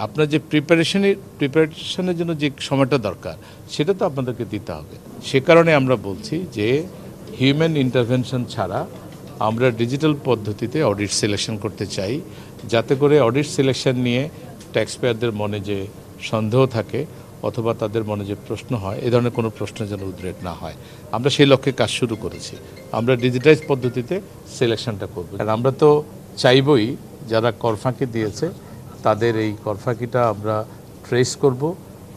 আপনার যে প্রিপারেশনের জন্য যে সময়টা দরকার সেটা তো আপনাদেরকে দিতে হবে। সে কারণে আমরা বলছি যে হিউম্যান ইন্টারভেনশন ছাড়া আমরা ডিজিটাল পদ্ধতিতে অডিট সিলেকশন করতে চাই, যাতে করে অডিট সিলেকশন নিয়ে ট্যাক্সপেয়ারদের মনে যে সন্দেহ থাকে অথবা তাদের মনে যে প্রশ্ন হয়, এ ধরনের কোনো প্রশ্ন যেন উদ্রেক না হয়। আমরা সেই লক্ষ্যে কাজ শুরু করেছি। আমরা ডিজিটাইজ পদ্ধতিতে সিলেকশনটা করব। আর আমরা তো চাইবই যারা কর ফাঁকি দিয়েছে তাদের এই কর ফাঁকিটা আমরা ট্রেস করব,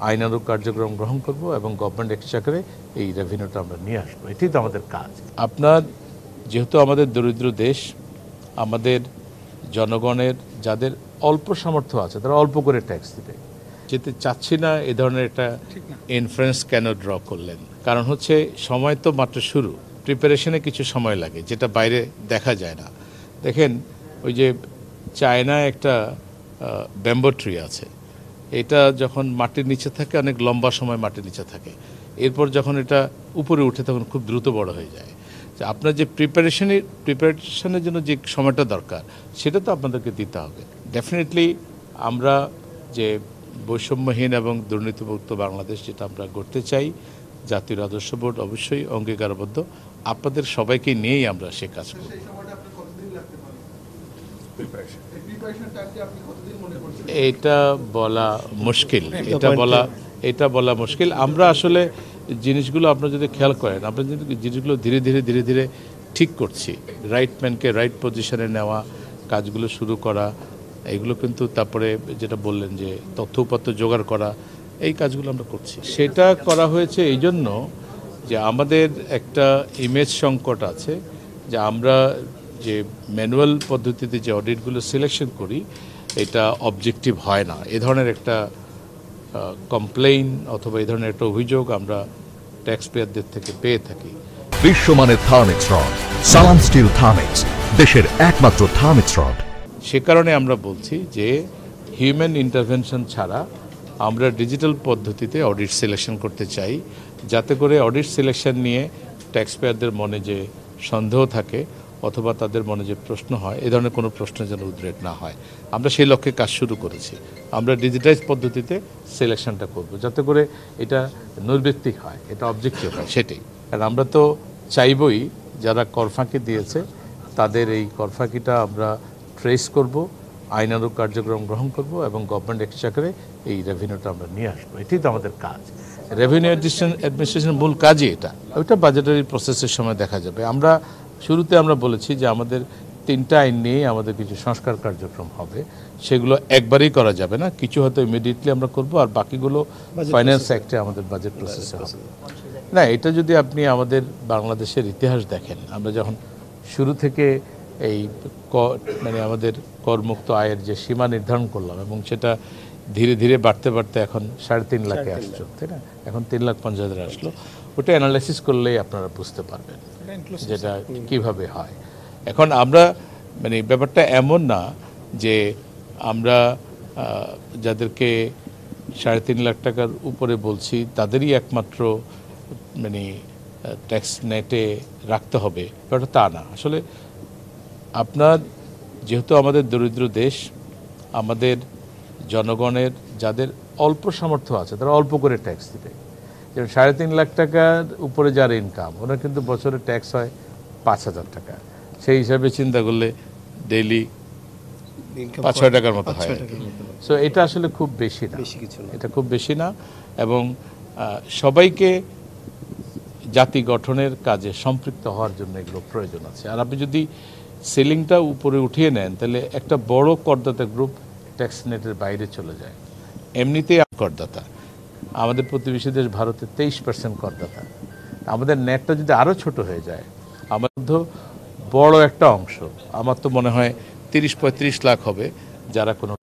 আইনানুগ কার্যক্রম গ্রহণ করব এবং গভর্নমেন্ট এক্সচেকারে এই রেভিনিউটা আমরা নিয়ে আসবো। এটাই তো আমাদের কাজ। আপনার যেহেতু আমাদের দরিদ্র দেশ, আমাদের জনগণের যাদের অল্প সামর্থ্য আছে তারা অল্প করে ট্যাক্স দিবে, যেতে চাচ্ছি না এ ধরনের একটা ইনফারেন্স কেন ড্র করলেন। কারণ হচ্ছে সময় তো মাত্র শুরু, প্রিপারেশনে কিছু সময় লাগে যেটা বাইরে দেখা যায় না। দেখেন ওই যে চায়নায় একটা ব্যাম্বো ট্রি আছে, এটা যখন মাটির নিচে থাকে অনেক লম্বা সময় মাটির নিচে থাকে, এরপর যখন এটা উপরে উঠে তখন খুব দ্রুত বড় হয়ে যায়। আপনার যে প্রিপারেশনের জন্য যে সময়টা দরকার সেটা তো আপনাদেরকে দিতে হবে। ডেফিনেটলি আমরা যে বৈষম্যহীন এবং দুর্নীতিমুক্ত বাংলাদেশ যেটা আমরা গড়তে চাই, জাতীয় রাজস্ব বোর্ড অবশ্যই অঙ্গীকারবদ্ধ। আপনাদের সবাইকে নিয়েই আমরা সে কাজ করব। এটা বলা মুশকিল, এটা বলা মুশকিল। আমরা আসলে জিনিসগুলো আপনারা যদি খেয়াল করেন, আমরা যদি জিনিসগুলো ধীরে ধীরে ঠিক করছি, রাইট ম্যানকে রাইট পজিশনে নেওয়া, কাজগুলো শুরু করা, এগুলো কিন্তু তারপরে যেটা বললেন যে তথ্য উপাত্ত জোগাড় করা, এই কাজগুলো আমরা করছি। সেটা করা হয়েছে এই জন্য যে আমাদের একটা ইমেজ সংকট আছে, যে আমরা যে ম্যানুয়াল পদ্ধতিতে যে অডিটগুলো সিলেকশন করি এটা অবজেক্টিভ হয় না। এ ধরনের একটা কমপ্লেইন অথবা এই ধরনের একটা অভিযোগ আমরা ট্যাক্স পেয়ারদের থেকে পেয়ে থাকি। বিশ্বমানের থার্মিক্স রড, সালাম স্টিল থার্মিক্স, দেশের একমাত্র থার্মিক্স রড। সে কারণে আমরা বলছি যে হিউম্যান ইন্টারভেনশন ছাড়া আমরা ডিজিটাল পদ্ধতিতে অডিট সিলেকশন করতে চাই, যাতে করে অডিট সিলেকশন নিয়ে ট্যাক্স পেয়ারদের মনে যে সন্দেহ থাকে অথবা তাদের মনে যে প্রশ্ন হয়, এ ধরনের কোনো প্রশ্ন যেন উদ্রেক না হয়। আমরা সেই লক্ষ্যে কাজ শুরু করেছি। আমরা ডিজিটাইজ পদ্ধতিতে সিলেকশনটা করব, যাতে করে এটা নৈর্ব্যক্তিক হয়, এটা অবজেক্টিভ হয়, সেটাই। কারণ আমরা তো চাইবই যারা কর ফাঁকি দিয়েছে তাদের এই কর ফাঁকিটা আমরা ট্রেস করব, আইনানুগ কার্যক্রম গ্রহণ করব এবং গভর্নমেন্ট এক্সচেকারে এই রেভিনিউটা আমরা নিয়ে আসবো। এটাই তো আমাদের কাজ। রেভিনিউ অ্যাডমিনিস্ট্রেশনের মূল কাজই এটা। ওইটা বাজেটারি প্রসেসের সময় দেখা যাবে। আমরা শুরুতে আমরা বলেছি যে আমাদের 3টা আইন নিয়ে আমাদের কিছু সংস্কার কার্যক্রম হবে, সেগুলো একবারেই করা যাবে না, কিছু হয়তো ইমিডিয়েটলি আমরা করব, আর বাকিগুলো ফাইন্যান্স অ্যাক্টে আমাদের বাজেট প্রসেসে হবে। না, এটা যদি আপনি আমাদের বাংলাদেশের ইতিহাস দেখেন, আমরা যখন শুরু থেকে এই মানে আমাদের করমুক্ত আয়ের যে সীমা নির্ধারণ করলাম এবং সেটা ধীরে ধীরে বাড়তে এখন 3.5 লাখে আসলো, তাই না? এখন 3,50,000 আসলো। ওটা অ্যানালাইসিস করলেই আপনারা বুঝতে পারবেন যেটা কিভাবে হয়। এখন আমরা মানে ব্যাপারটা এমন না যে আমরা যাদেরকে 3.5 লাখ টাকার উপরে বলছি তাদেরই একমাত্র মানে ট্যাক্স নেটে রাখতে হবে, ব্যাপারটা তা না। আসলে আপনার যেহেতু আমাদের দরিদ্র দেশ, আমাদের জনগণের যাদের অল্প সামর্থ্য আছে তারা অল্প করে ট্যাক্স দিবে। যেমন 3.5 লাখ টাকার উপরে যার ইনকাম, ওনার কিন্তু বছরে ট্যাক্স হয় 5,000 টাকা। সেই হিসাবে চিন্তা করলে ডেইলি 5-6 টাকার মতো হয়। সো এটা আসলে খুব বেশি না, এটা খুব বেশি না। এবং সবাইকে জাতি গঠনের কাজে সম্পৃক্ত হওয়ার জন্য এগুলো প্রয়োজন আছে। আর আপনি যদি সিলিংটা উপরে উঠিয়ে নেন তাহলে একটা বড় করদাতা গ্রুপ ট্যাক্স নেটের বাইরে চলে যায়। এমনিতেই করদাতা আমাদের প্রতিবেশী দেশ ভারতে 23% করদাতা। আমাদের নেটটা যদি আরও ছোট হয়ে যায়, আমাদের বড় একটা অংশ, আমার তো মনে হয় 30-35 লাখ হবে যারা কোনো